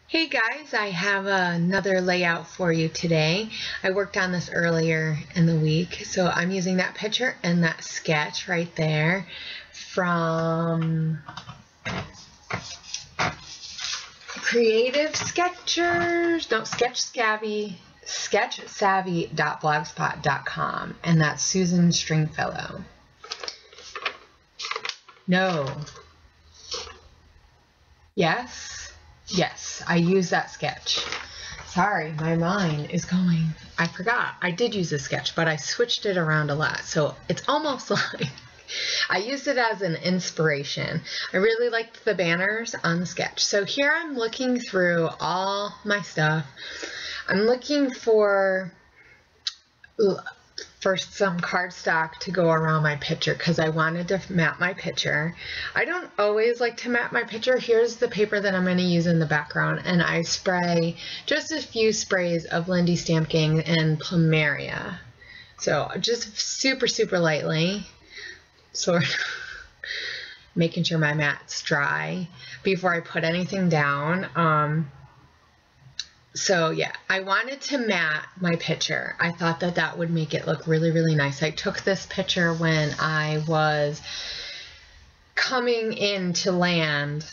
Hey guys, I have another layout for you today. I worked on this earlier in the week, so I'm using that picture and that sketch right there from Creative Sketchers, no, sketchsavvy.blogspot.com, and that's Susan Stringfellow. No. Yes. Yes, I use that sketch. Sorry, my mind is going. I forgot. I did use a sketch, but I switched it around a lot. So it's almost like I used it as an inspiration. I really liked the banners on the sketch. So here I'm looking through all my stuff. I'm looking for some cardstock to go around my picture because I wanted to map my picture. I don't always like to map my picture. Here's the paper that I'm going to use in the background, and I spray just a few sprays of Lindy Stamp Gang and Plumeria. So just super lightly, sort of making sure my mat's dry before I put anything down. So yeah, I wanted to matte my picture. I thought that that would make it look really nice. I took this picture when I was coming into land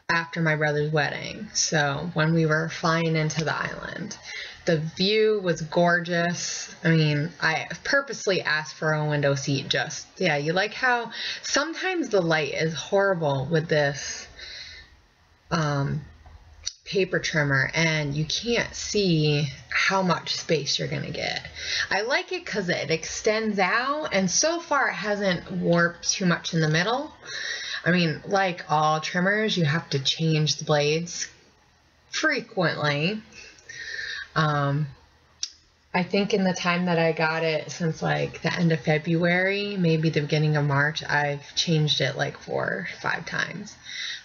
after my brother's wedding. So when we were flying into the island, the view was gorgeous. I mean, I purposely asked for a window seat. Yeah, you like how sometimes the light is horrible with this paper trimmer and you can't see how much space you're gonna get. I like it because it extends out, and so far it hasn't warped too much in the middle. I mean, like all trimmers, you have to change the blades frequently. I think in the time that I got it, since like the end of February, maybe the beginning of March, I've changed it like 4 or 5 times.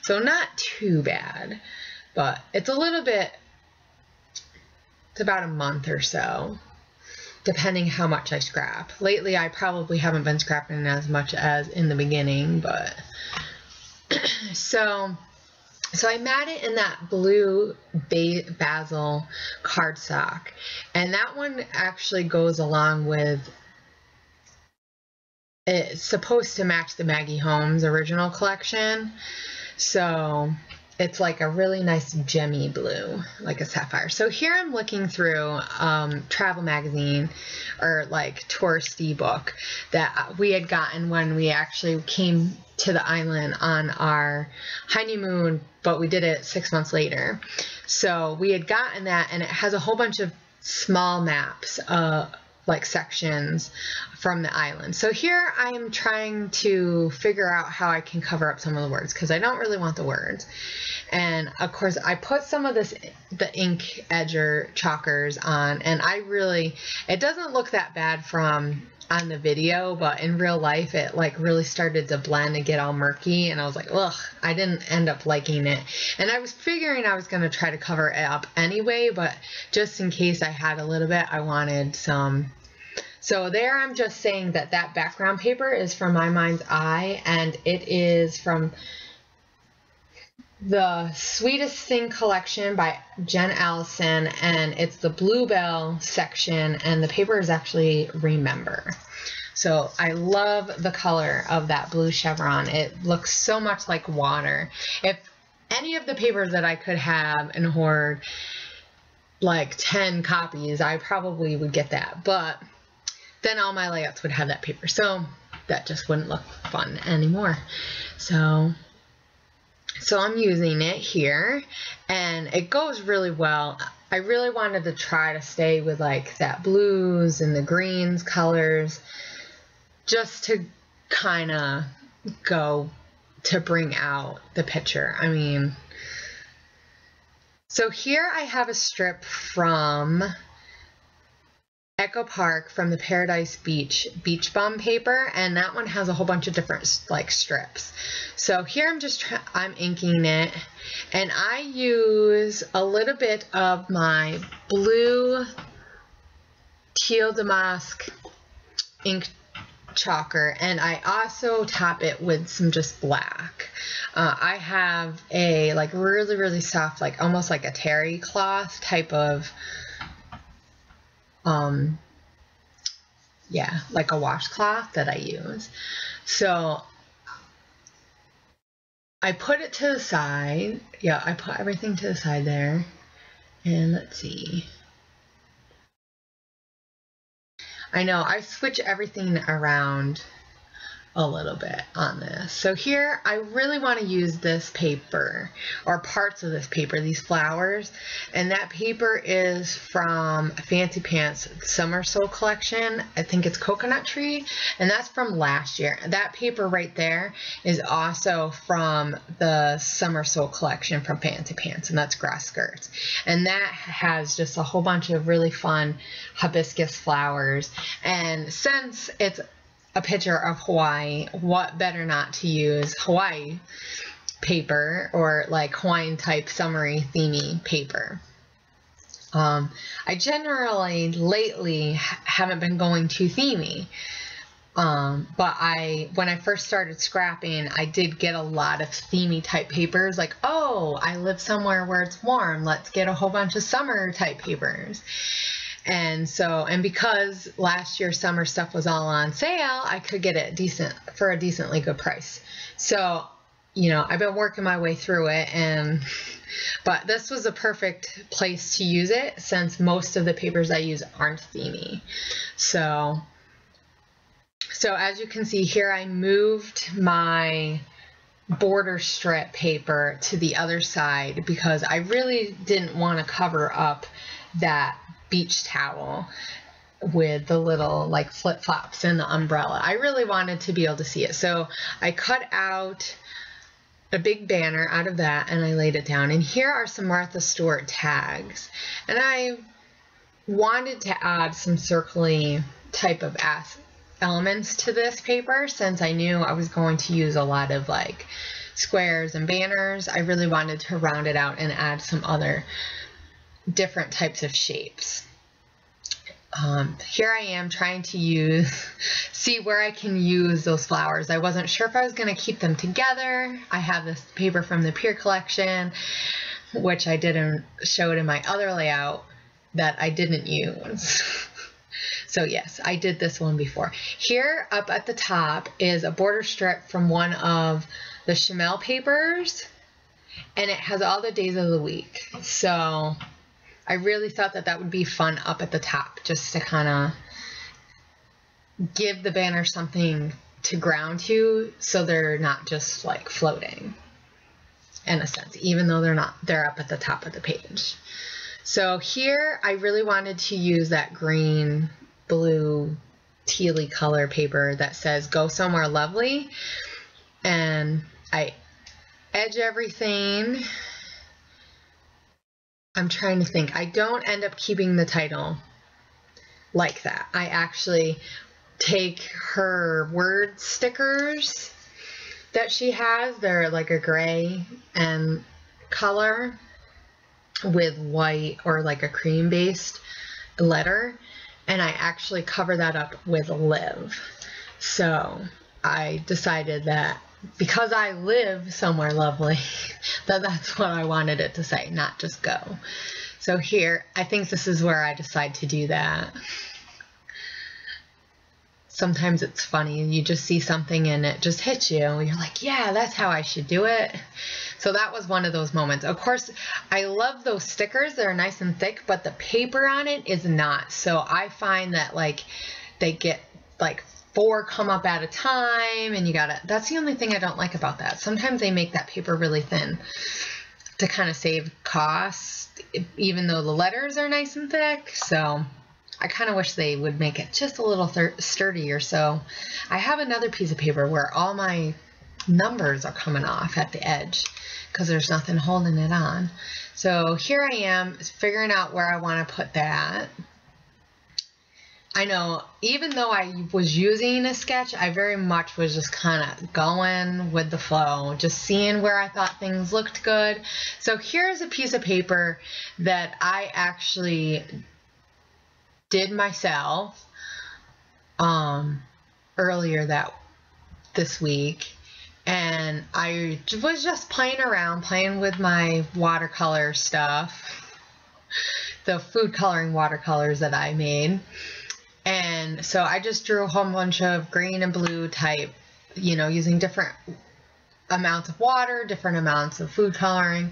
So not too bad. But it's a little bit, it's about a month or so, depending how much I scrap. Lately, I probably haven't been scrapping as much as in the beginning, but so I mat it in that blue basil cardstock, and that one actually goes along with, it's supposed to match the Maggie Holmes original collection, so it's like a really nice gemmy blue, like a sapphire. So here I'm looking through travel magazine, or like touristy book that we had gotten when we actually came to the island on our honeymoon, but we did it 6 months later. So we had gotten that, and it has a whole bunch of small maps, like sections from the island. So here I am trying to figure out how I can cover up some of the words, because I don't really want the words. And of course I put some of the ink edger chalkers on, and it doesn't look that bad from on the video, but in real life it like really started to blend and get all murky, and I was like, ugh, I didn't end up liking it. And I was figuring I was going to try to cover it up anyway, but just in case I had a little bit, I wanted some. So there I'm just saying that that background paper is from My Mind's Eye, and it is from the Sweetest Thing collection by Jen Allison, and it's the Bluebell section, and the paper is actually Remember. So I love the color of that blue chevron. It looks so much like water. If any of the papers that I could have and hoard like 10 copies, I probably would get that, but then all my layouts would have that paper, so that just wouldn't look fun anymore. So I'm using it here, and it goes really well. I really wanted to try to stay with like that blues and the greens colors, just to kind of go to bring out the picture. I mean, so here I have a strip from Echo Park from the Paradise Beach Bum paper, and that one has a whole bunch of different like strips. So here I'm inking it, and I use a little bit of my blue Teal Damask ink chalker, and I also top it with some just black. I have a like really soft, like almost like a terry cloth type of yeah, like a washcloth that I use. So I put it to the side. Yeah, I put everything to the side there. And let's see. I know I switch everything around a little bit on this. So here I really want to use this paper, or parts of this paper, these flowers, and that paper is from Fancy Pants Summer Soul collection. I think it's Coconut Tree, and that's from last year. That paper right there is also from the Summer Soul collection from Fancy Pants, and that's Grass Skirts, and that has just a whole bunch of really fun hibiscus flowers. And since it's a picture of Hawaii, what better not to use Hawaii paper, or like Hawaiian type summery themey paper. I generally lately haven't been going too themey, but when I first started scrapping, I did get a lot of themey type papers, like, oh, I live somewhere where it's warm, let's get a whole bunch of summer type papers. And so, and because last year's summer stuff was all on sale, I could get it for a decently good price. So, you know, I've been working my way through it, but this was a perfect place to use it since most of the papers I use aren't themey. So as you can see here, I moved my border strip paper to the other side because I really didn't want to cover up that beach towel with the little like flip-flops and the umbrella. I really wanted to be able to see it. So I cut out a big banner out of that and I laid it down. And here are some Martha Stewart tags. And I wanted to add some circly type of elements to this paper since I knew I was going to use a lot of like squares and banners. I really wanted to round it out and add some other different types of shapes. Here I am trying to see where I can use those flowers. I wasn't sure if I was going to keep them together. I have this paper from the Pier collection, which I didn't show it in my other layout that I didn't use. So yes, I did this one before. Here up at the top is a border strip from one of the Chamel papers, and it has all the days of the week. So I really thought that would be fun up at the top, just to kind of give the banner something to ground to, so they're not just like floating in a sense, even though they're up at the top of the page. So here I really wanted to use that green, blue, tealy color paper that says "Go Somewhere Lovely," and I edge everything. I'm trying to think. I don't end up keeping the title like that. I actually take her word stickers that she has. They're like a gray and color with white or like a cream based letter, and I actually cover that up with Live. So I decided that because I live somewhere lovely, that's what I wanted it to say, not just go. So here, I think this is where I decide to do that. Sometimes it's funny, you just see something and it just hits you, and you're like, yeah, that's how I should do it. So that was one of those moments. Of course, I love those stickers. They're nice and thick, but the paper on it is not. So I find that like they get like 4 come up at a time, and that's the only thing I don't like about that. Sometimes they make that paper really thin to kind of save costs, even though the letters are nice and thick. So I kind of wish they would make it just a little sturdier. So I have another piece of paper where all my numbers are coming off at the edge because there's nothing holding it on. So here I am figuring out where I want to put that. I know, even though I was using a sketch, I very much was just kind of going with the flow, just seeing where I thought things looked good. So here's a piece of paper that I actually did myself. earlier this week, and I was just playing around, playing with my watercolor stuff, the food coloring watercolors that I made. And so I just drew a whole bunch of green and blue type, using different amounts of water, different amounts of food coloring.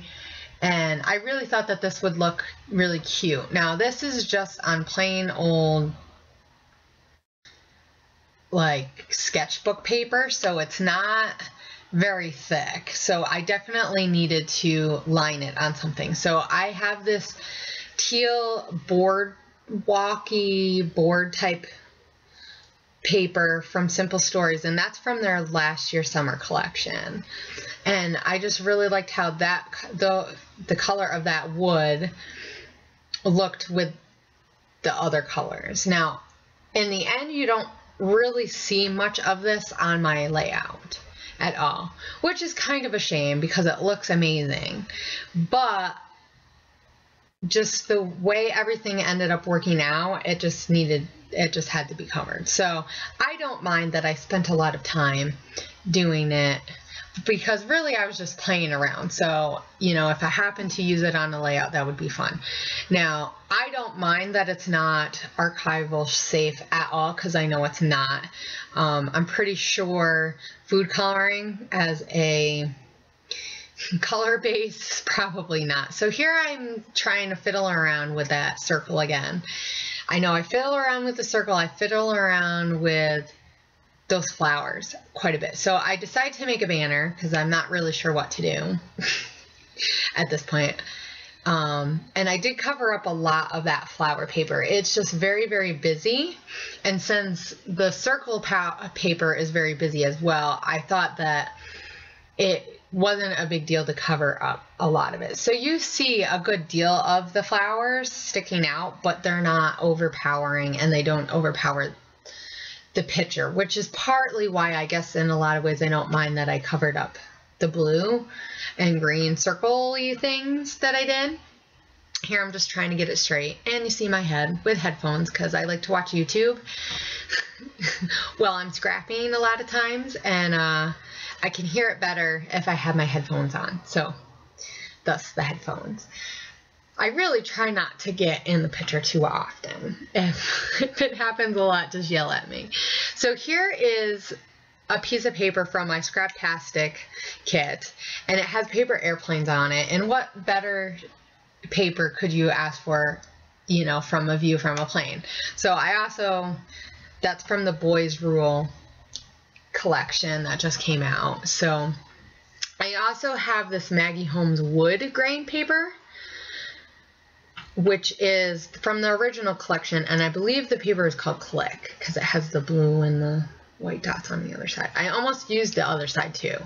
And I really thought that this would look really cute. Now, this is just on plain old, like, sketchbook paper, so it's not very thick. So I definitely needed to line it on something. So I have this teal walkie board type paper from Simple Stories, and that's from their last year summer collection. And I just really liked how the color of that wood looked with the other colors. Now, in the end, you don't really see much of this on my layout at all, which is kind of a shame because it looks amazing. But just the way everything ended up working out, it just had to be covered. So I don't mind that I spent a lot of time doing it, because really I was just playing around. So, if I happen to use it on a layout, that would be fun. Now, I don't mind that it's not archival safe at all, because I know it's not. I'm pretty sure food coloring as a color base, probably not. So here I'm trying to fiddle around with that circle again. I know I fiddle around with the circle, I fiddle around with those flowers quite a bit. So I decided to make a banner because I'm not really sure what to do at this point. And I did cover up a lot of that flower paper. It's just very, very busy. And since the circle paper is very busy as well, I thought that it wasn't a big deal to cover up a lot of it. So you see a good deal of the flowers sticking out, but they're not overpowering, and they don't overpower the picture, which is partly why I guess in a lot of ways I don't mind that I covered up the blue and green circle-y things that I did. Here I'm just trying to get it straight, and you see my head with headphones because I like to watch YouTube while I'm scrapping a lot of times, and I can hear it better if I have my headphones on, so thus the headphones. I really try not to get in the picture too often. If it happens a lot, just yell at me. So here is a piece of paper from my Scraptastic kit, and it has paper airplanes on it. And what better paper could you ask for, from a view from a plane? So that's from the Boys Rule collection that just came out. So I also have this Maggie Holmes wood grain paper, which is from the original collection, and I believe the paper is called Click because it has the blue and the white dots on the other side. I almost used the other side too.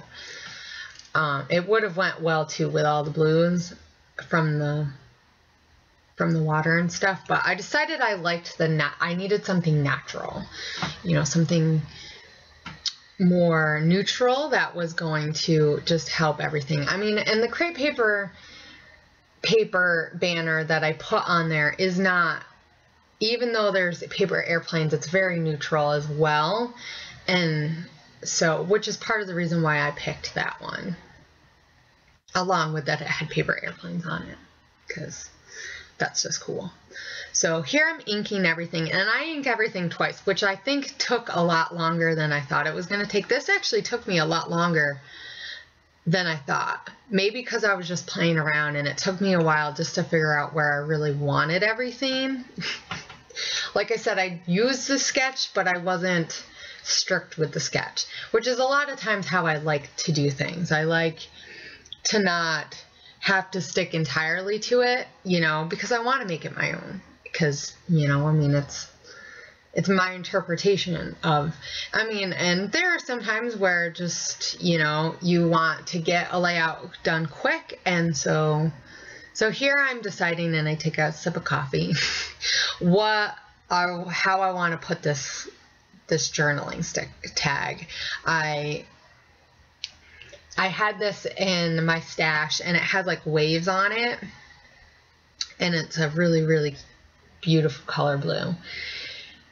It would have went well too with all the blues from the water and stuff, but I decided I liked I needed something natural, something more neutral that was going to just help everything. I mean, and the crepe paper banner that I put on there is not, even though there's paper airplanes, it's very neutral as well. And so, which is part of the reason why I picked that one, along with that it had paper airplanes on it, because that's just cool. So here I'm inking everything, and I ink everything twice, which I think took a lot longer than I thought it was going to take. This actually took me a lot longer than I thought. Maybe because I was just playing around, and it took me a while just to figure out where I really wanted everything. Like I said, I used the sketch, but I wasn't strict with the sketch, which is a lot of times how I like to do things. I like to not have to stick entirely to it, because I want to make it my own. Because, I mean, it's my interpretation of, and there are some times where just, you want to get a layout done quick. And so here I'm deciding, and I take a sip of coffee, how I want to put this journaling tag. I had this in my stash, and it has like waves on it, and it's a really, really beautiful color blue.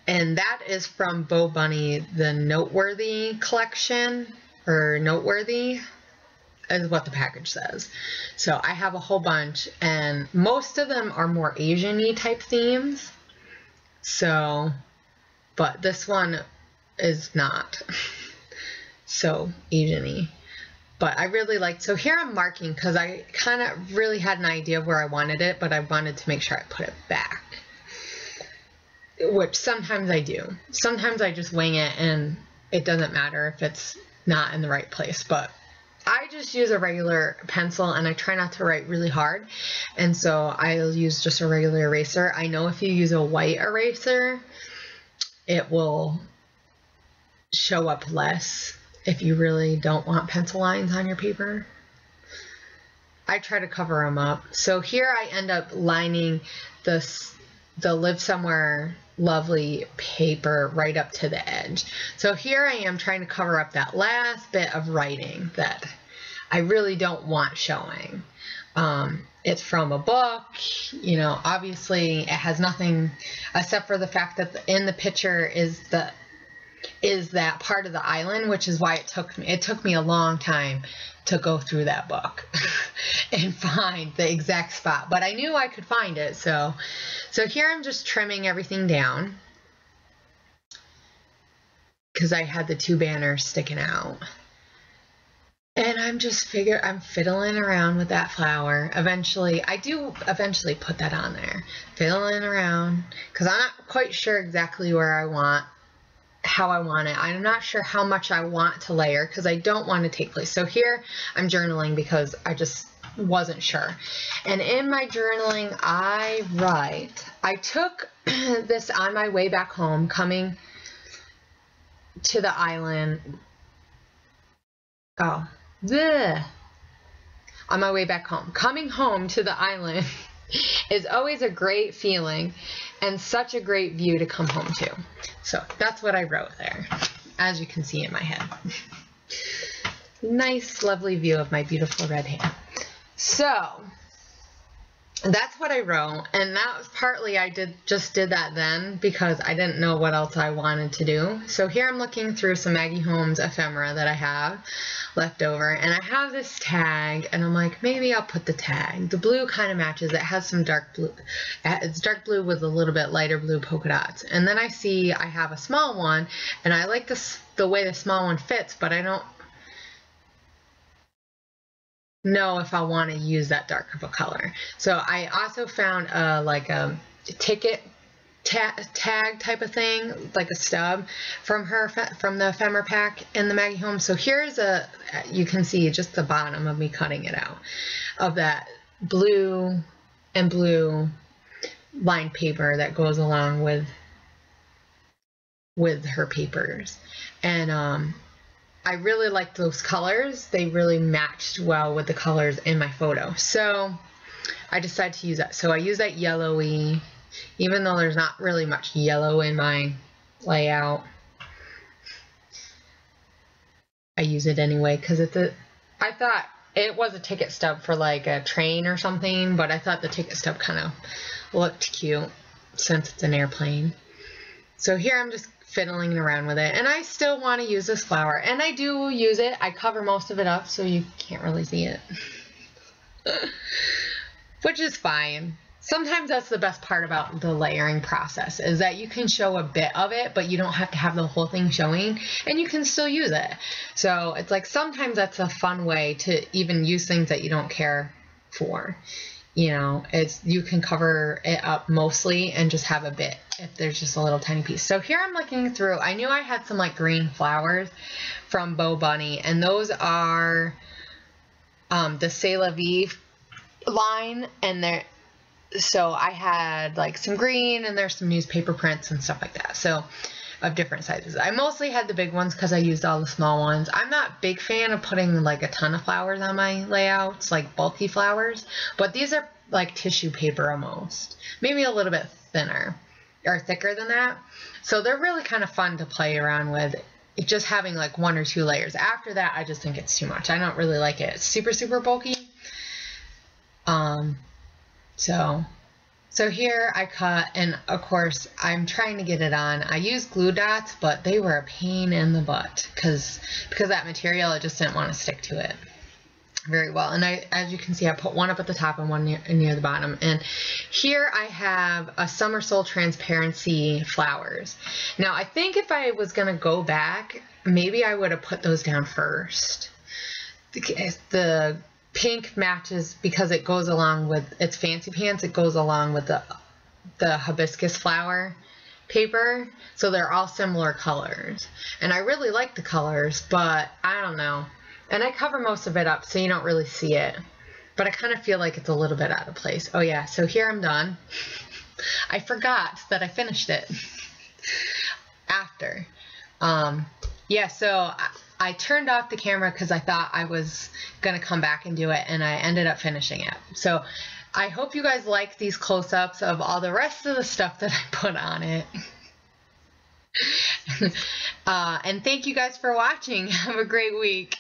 And that is from Bo Bunny, the Noteworthy collection, or Noteworthy is what the package says. So I have a whole bunch, and most of them are more Asian-y type themes. So, but this one is not so Asian-y. But I really liked, so here I'm marking because I kind of really had an idea of where I wanted it, but I wanted to make sure I put it back. Which sometimes I do. Sometimes I just wing it and it doesn't matter if it's not in the right place. But I just use a regular pencil and I try not to write really hard. And so I'll use just a regular eraser. I know if you use a white eraser, it will show up less if you really don't want pencil lines on your paper. I try to cover them up. So here I end up lining the Live Somewhere Lovely paper right up to the edge. So here I am trying to cover up that last bit of writing that I really don't want showing. It's from a book, you know, obviously it has nothing except for the fact that in the picture is that part of the island, which is why it took me a long time to go through that book and find the exact spot, but I knew I could find it. So here I'm just trimming everything down because I had the two banners sticking out, and I'm fiddling around with that flower. I do eventually put that on there, fiddling around because I'm not quite sure exactly how I want it. I'm not sure how much I want to layer because I don't want to take place. So here I'm journaling because I just wasn't sure. And in my journaling, I took this on my way back home, coming to the island. On my way back home. Coming home to the island is always a great feeling and such a great view to come home to. So that's what I wrote there, as you can see in my head. Nice, lovely view of my beautiful red hair. So that's what I wrote, and that was partly I just did that then because I didn't know what else I wanted to do. So here I'm looking through some Maggie Holmes ephemera that I have left over, and I have this tag, and I'm like, maybe I'll put the tag. The blue kind of matches. It has some dark blue. It's dark blue with a little bit lighter blue polka dots. And then I see I have a small one, and I like the way the small one fits, but I don't know if I want to use that dark of a color. So I also found like a ticket tag type of thing, like a stub from the ephemera pack in the Maggie Holmes. So here's you can see just the bottom of me cutting it out of that blue and blue lined paper that goes along with her papers. And I really like those colors. They really matched well with the colors in my photo. So I decided to use that. So I use that yellowy, even though there's not really much yellow in my layout. I use it anyway because I thought it was a ticket stub for like a train or something, but I thought the ticket stub kind of looked cute since it's an airplane. So here I'm just fiddling around with it, and I still want to use this flower, and I do use it. I cover most of it up so you can't really see it, which is fine. Sometimes that's the best part about the layering process, is that you can show a bit of it, but you don't have to have the whole thing showing, and you can still use it. So it's like sometimes that's a fun way to even use things that you don't care for. You know, you can cover it up mostly and just have a bit if there's just a little tiny piece. So here I'm looking through. I knew I had some like green flowers from Bo Bunny, and those are the C'est La Vie line, and so I had like some green, and there's some newspaper prints and stuff like that. So of different sizes. I mostly had the big ones because I used all the small ones. I'm not a big fan of putting like a ton of flowers on my layouts, like bulky flowers, but these are like tissue paper almost. Maybe a little bit thinner or thicker than that. So they're really kind of fun to play around with, just having like 1 or 2 layers. After that, I just think it's too much. I don't really like it. It's super, super bulky. So So here I cut, and of course I'm trying to get it on. I used glue dots, but they were a pain in the butt because that material, it just didn't want to stick to it very well. And as you can see, I put one up at the top and one near the bottom. And here I have a Summer Soul Transparency flowers. Now I think if I was gonna go back, maybe I would have put those down first. The pink matches because it goes along with, it's Fancy Pants, it goes along with the hibiscus flower paper, so they're all similar colors. And I really like the colors, but I don't know. And I cover most of it up so you don't really see it. But I kind of feel like it's a little bit out of place. Oh yeah, so here I'm done. I forgot that I finished it after. Yeah, so I turned off the camera because I thought I was going to come back and do it, and I ended up finishing it. So I hope you guys like these close-ups of all the rest of the stuff that I put on it. And thank you guys for watching. Have a great week.